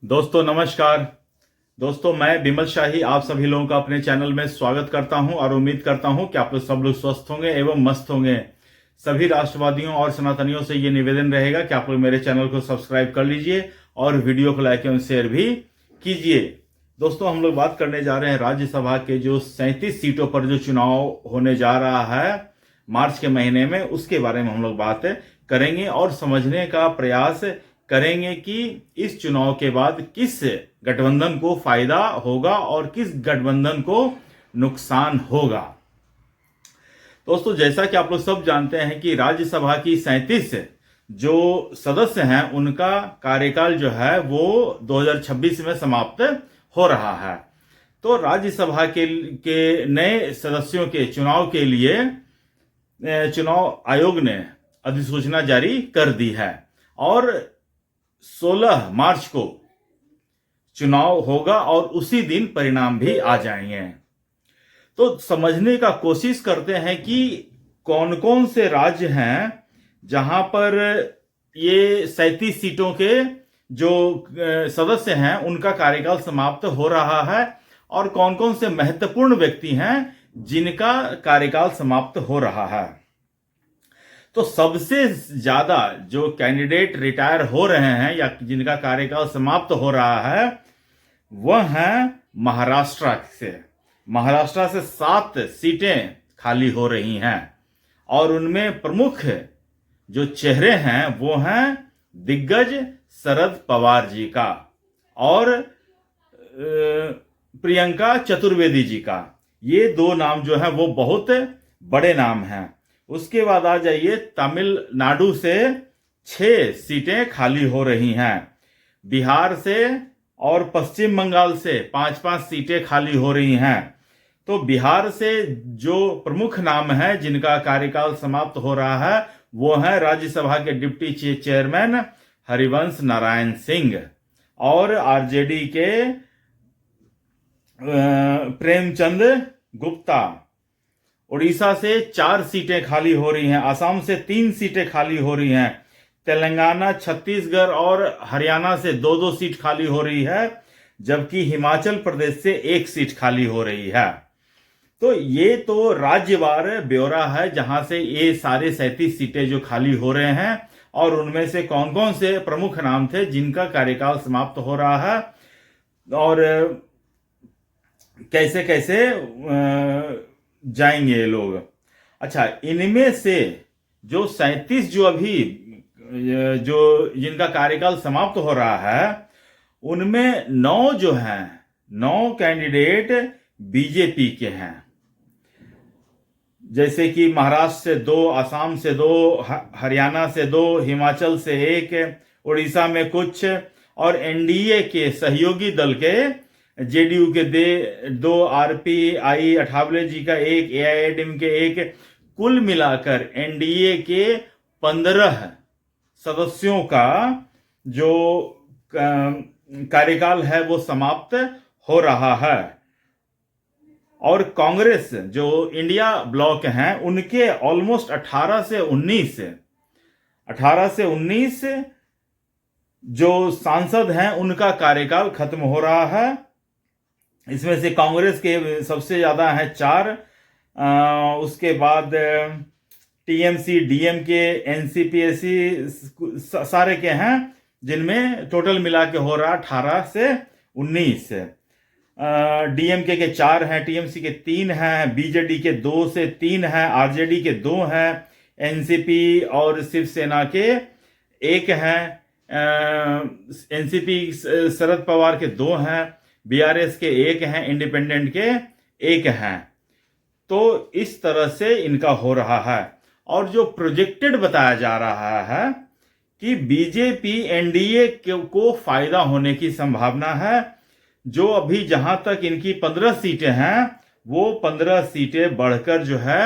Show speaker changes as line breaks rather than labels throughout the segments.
दोस्तों नमस्कार। दोस्तों मैं विमल शाही आप सभी लोगों का अपने चैनल में स्वागत करता हूं और उम्मीद करता हूं कि आप लोग सब लोग स्वस्थ होंगे एवं मस्त होंगे। सभी राष्ट्रवादियों और सनातनियों से ये निवेदन रहेगा कि आप लोग मेरे चैनल को सब्सक्राइब कर लीजिए और वीडियो को लाइक एवं शेयर भी कीजिए। दोस्तों हम लोग बात करने जा रहे हैं राज्यसभा के जो 37 सीटों पर जो चुनाव होने जा रहा है मार्च के महीने में, उसके बारे में हम लोग बात करेंगे और समझने का प्रयास करेंगे कि इस चुनाव के बाद किस गठबंधन को फायदा होगा और किस गठबंधन को नुकसान होगा। दोस्तों जैसा कि आप लोग सब जानते हैं कि राज्यसभा की 37 जो सदस्य हैं उनका कार्यकाल जो है वो 2026 में समाप्त हो रहा है। तो राज्यसभा के नए सदस्यों के चुनाव के लिए चुनाव आयोग ने अधिसूचना जारी कर दी है और 16 मार्च को चुनाव होगा और उसी दिन परिणाम भी आ जाएंगे। तो समझने का कोशिश करते हैं कि कौन कौन से राज्य हैं जहां पर ये 37 सीटों के जो सदस्य हैं उनका कार्यकाल समाप्त हो रहा है और कौन कौन से महत्वपूर्ण व्यक्ति हैं जिनका कार्यकाल समाप्त हो रहा है। तो सबसे ज्यादा जो कैंडिडेट रिटायर हो रहे हैं या जिनका कार्यकाल समाप्त हो रहा है वह हैं महाराष्ट्र से। महाराष्ट्र से 7 सीटें खाली हो रही हैं और उनमें प्रमुख जो चेहरे हैं वो हैं दिग्गज शरद पवार जी का और प्रियंका चतुर्वेदी जी का। ये 2 नाम जो है वो बहुत बड़े नाम हैं। उसके बाद आ जाइए तमिलनाडु से 6 सीटें खाली हो रही हैं। बिहार से और पश्चिम बंगाल से 5-5 सीटें खाली हो रही हैं। तो बिहार से जो प्रमुख नाम है जिनका कार्यकाल समाप्त हो रहा है वो है राज्यसभा के डिप्टी चेयरमैन हरिवंश नारायण सिंह और आरजेडी के प्रेमचंद गुप्ता। उड़ीसा से 4 सीटें खाली हो रही हैं। असम से 3 सीटें खाली हो रही हैं। तेलंगाना, छत्तीसगढ़ और हरियाणा से 2-2 सीट खाली हो रही है, जबकि हिमाचल प्रदेश से 1 सीट खाली हो रही है। तो ये तो राज्यवार ब्यौरा है जहां से ये सारे 37 सीटें जो खाली हो रहे हैं और उनमें से कौन कौन से प्रमुख नाम थे जिनका कार्यकाल समाप्त हो रहा है और कैसे कैसे जाएंगे ये लोग। अच्छा, इनमें से जो 37 जो अभी जो जिनका कार्यकाल समाप्त हो रहा है उनमें 9 जो हैं 9 कैंडिडेट बीजेपी के हैं। जैसे कि महाराष्ट्र से 2, असम से 2, हरियाणा से 2, हिमाचल से 1, उड़ीसा में कुछ और एनडीए के सहयोगी दल के जेडीयू के 2, आरपीआई अठावले जी का 1, एआईएडीएम के 1, कुल मिलाकर एनडीए के 15 सदस्यों का जो कार्यकाल है वो समाप्त हो रहा है। और कांग्रेस जो इंडिया ब्लॉक हैं उनके ऑलमोस्ट 18 से 19 जो सांसद हैं उनका कार्यकाल खत्म हो रहा है। इसमें से कांग्रेस के सबसे ज्यादा हैं 4, उसके बाद टीएमसी, डीएमके, एनसीपी सारे के हैं, जिनमें टोटल मिला के हो रहा 18 से 19। डीएमके के 4 हैं, टीएमसी के 3 हैं, बीजेडी के 2 से 3 हैं, आरजेडी के 2 हैं, एनसीपी और शिवसेना के 1 हैं, एनसीपी शरद पवार के 2 हैं, बीआरएस के 1 हैं, इंडिपेंडेंट के 1 हैं। तो इस तरह से इनका हो रहा है और जो प्रोजेक्टेड बताया जा रहा है कि बीजेपी एनडीए को फायदा होने की संभावना है। जो अभी जहां तक इनकी 15 सीटें हैं वो 15 सीटें बढ़कर जो है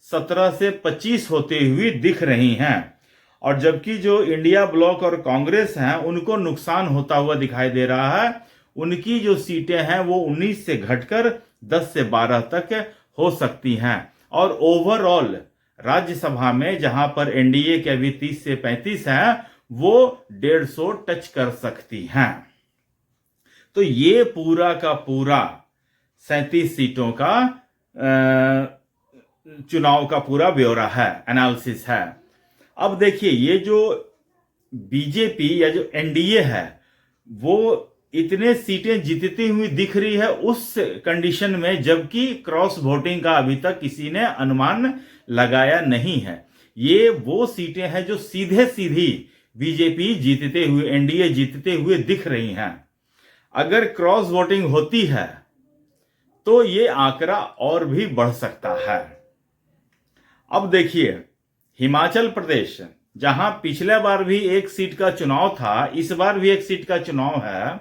17 से 25 होती हुई दिख रही हैं और जबकि जो इंडिया ब्लॉक और कांग्रेस हैं उनको नुकसान होता हुआ दिखाई दे रहा है। उनकी जो सीटें हैं वो 19 से घटकर 10 से 12 तक हो सकती हैं और ओवरऑल राज्यसभा में जहां पर एनडीए के अभी 30 से 35 हैं वो 150 टच कर सकती हैं। तो ये पूरा का पूरा 37 सीटों का चुनाव का पूरा ब्यौरा है, एनालिसिस है। अब देखिए, ये जो बीजेपी या जो एनडीए है वो इतने सीटें जीतती हुई दिख रही है उस कंडीशन में, जबकि क्रॉस वोटिंग का अभी तक किसी ने अनुमान लगाया नहीं है। ये वो सीटें हैं जो सीधे सीधी बीजेपी जीतते हुए, एनडीए जीतते हुए दिख रही हैं। अगर क्रॉस वोटिंग होती है तो ये आंकड़ा और भी बढ़ सकता है। अब देखिए, हिमाचल प्रदेश, जहां पिछले बार भी एक सीट का चुनाव था, इस बार भी एक सीट का चुनाव है।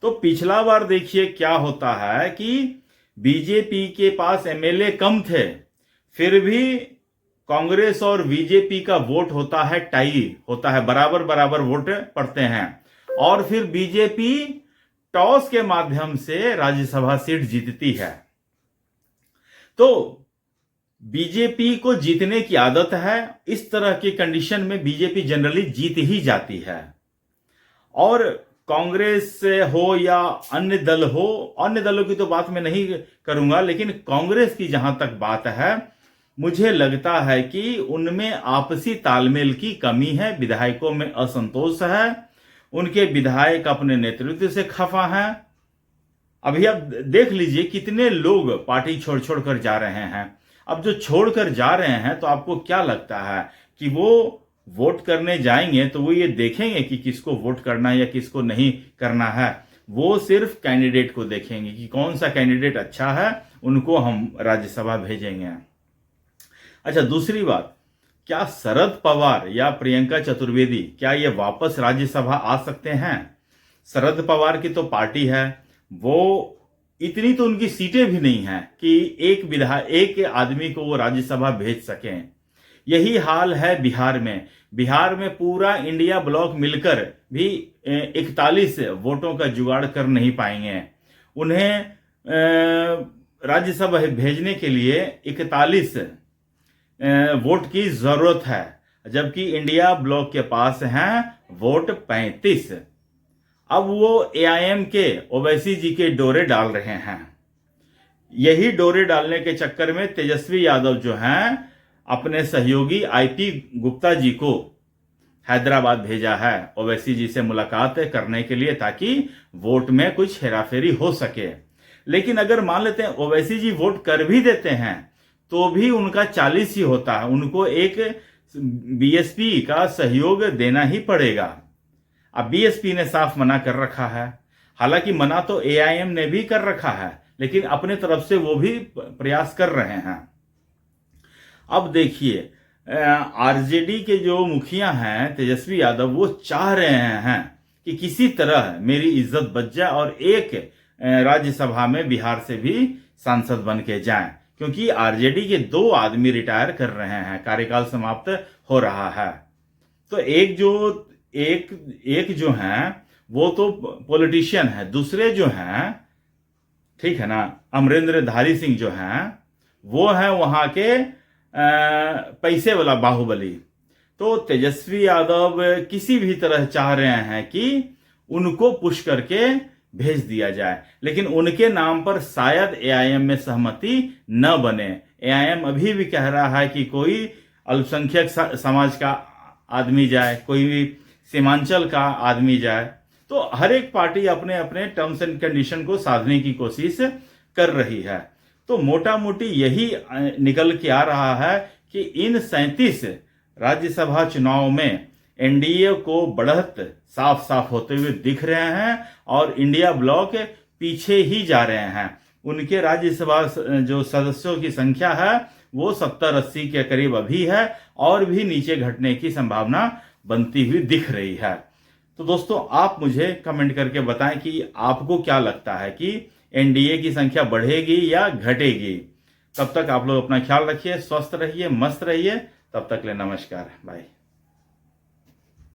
तो पिछला बार देखिए क्या होता है कि बीजेपी के पास एमएलए कम थे, फिर भी कांग्रेस और बीजेपी का वोट होता है, टाई होता है, बराबर बराबर वोट पड़ते हैं, और फिर बीजेपी टॉस के माध्यम से राज्यसभा सीट जीतती है। तो बीजेपी को जीतने की आदत है, इस तरह की कंडीशन में बीजेपी जनरली जीत ही जाती है। और कांग्रेस हो या अन्य दल हो, अन्य दलों की तो बात मैं नहीं करूंगा, लेकिन कांग्रेस की जहां तक बात है, मुझे लगता है कि उनमें आपसी तालमेल की कमी है, विधायकों में असंतोष है, उनके विधायक अपने नेतृत्व से खफा हैं। अभी आप देख लीजिए कितने लोग पार्टी छोड़ छोड़ कर जा रहे हैं। अब जो छोड़कर जा रहे हैं, तो आपको क्या लगता है कि वो वोट करने जाएंगे तो वो ये देखेंगे कि किसको वोट करना है या किसको नहीं करना है? वो सिर्फ कैंडिडेट को देखेंगे कि कौन सा कैंडिडेट अच्छा है, उनको हम राज्यसभा भेजेंगे। अच्छा, दूसरी बात, क्या शरद पवार या प्रियंका चतुर्वेदी क्या ये वापस राज्यसभा आ सकते हैं? शरद पवार की तो पार्टी है, वो इतनी तो उनकी सीटें भी नहीं हैं कि एक आदमी को वो राज्यसभा भेज सकें। यही हाल है बिहार में। बिहार में पूरा इंडिया ब्लॉक मिलकर भी 41 वोटों का जुगाड़ कर नहीं पाएंगे। उन्हें राज्यसभा भेजने के लिए 41 वोट की जरूरत है, जबकि इंडिया ब्लॉक के पास हैं वोट 35। अब वो एआईएम के ओवैसी जी के डोरे डाल रहे हैं। यही डोरे डालने के चक्कर में तेजस्वी यादव जो हैं, अपने सहयोगी आईपी गुप्ता जी को हैदराबाद भेजा है ओवैसी जी से मुलाकात करने के लिए, ताकि वोट में कुछ हेराफेरी हो सके। लेकिन अगर मान लेते हैं ओवैसी जी वोट कर भी देते हैं तो भी उनका 40 ही होता है, उनको एक बीएसपी का सहयोग देना ही पड़ेगा। अब बीएसपी ने साफ मना कर रखा है, हालांकि मना तो एआईएम ने भी कर रखा है, लेकिन अपने तरफ से वो भी प्रयास कर रहे हैं। अब देखिए, आरजेडी के जो मुखिया हैं तेजस्वी यादव, वो चाह रहे हैं कि किसी तरह मेरी इज्जत बच जाए और एक राज्यसभा में बिहार से भी सांसद बन के जाएं, क्योंकि आरजेडी के 2 आदमी रिटायर कर रहे हैं, कार्यकाल समाप्त हो रहा है। तो एक जो हैं वो तो पॉलिटिशियन है, दूसरे जो हैं, ठीक है ना, अमरेंद्रधारी सिंह जो हैं, वो हैं वहां के पैसे वाला बाहुबली। तो तेजस्वी यादव किसी भी तरह चाह रहे हैं कि उनको पुश करके भेज दिया जाए, लेकिन उनके नाम पर शायद एआईएम में सहमति न बने। एआईएम अभी भी कह रहा है कि कोई अल्पसंख्यक समाज का आदमी जाए, कोई भी सीमांचल का आदमी जाए। तो हर एक पार्टी अपने अपने टर्म्स एंड कंडीशन को साधने की कोशिश कर रही है। तो मोटा मोटी यही निकल के आ रहा है कि इन 37 राज्यसभा चुनाव में एनडीए को बढ़त साफ साफ होते हुए दिख रहे हैं और इंडिया ब्लॉक पीछे ही जा रहे हैं। उनके राज्यसभा जो सदस्यों की संख्या है वो 70-80 के करीब अभी है, और भी नीचे घटने की संभावना बनती हुई दिख रही है। तो दोस्तों, आप मुझे कमेंट करके बताएं कि आपको क्या लगता है कि एनडीए की संख्या बढ़ेगी या घटेगी। तब तक आप लोग अपना ख्याल रखिए, स्वस्थ रहिए, मस्त रहिए। तब तक ले नमस्कार, बाय।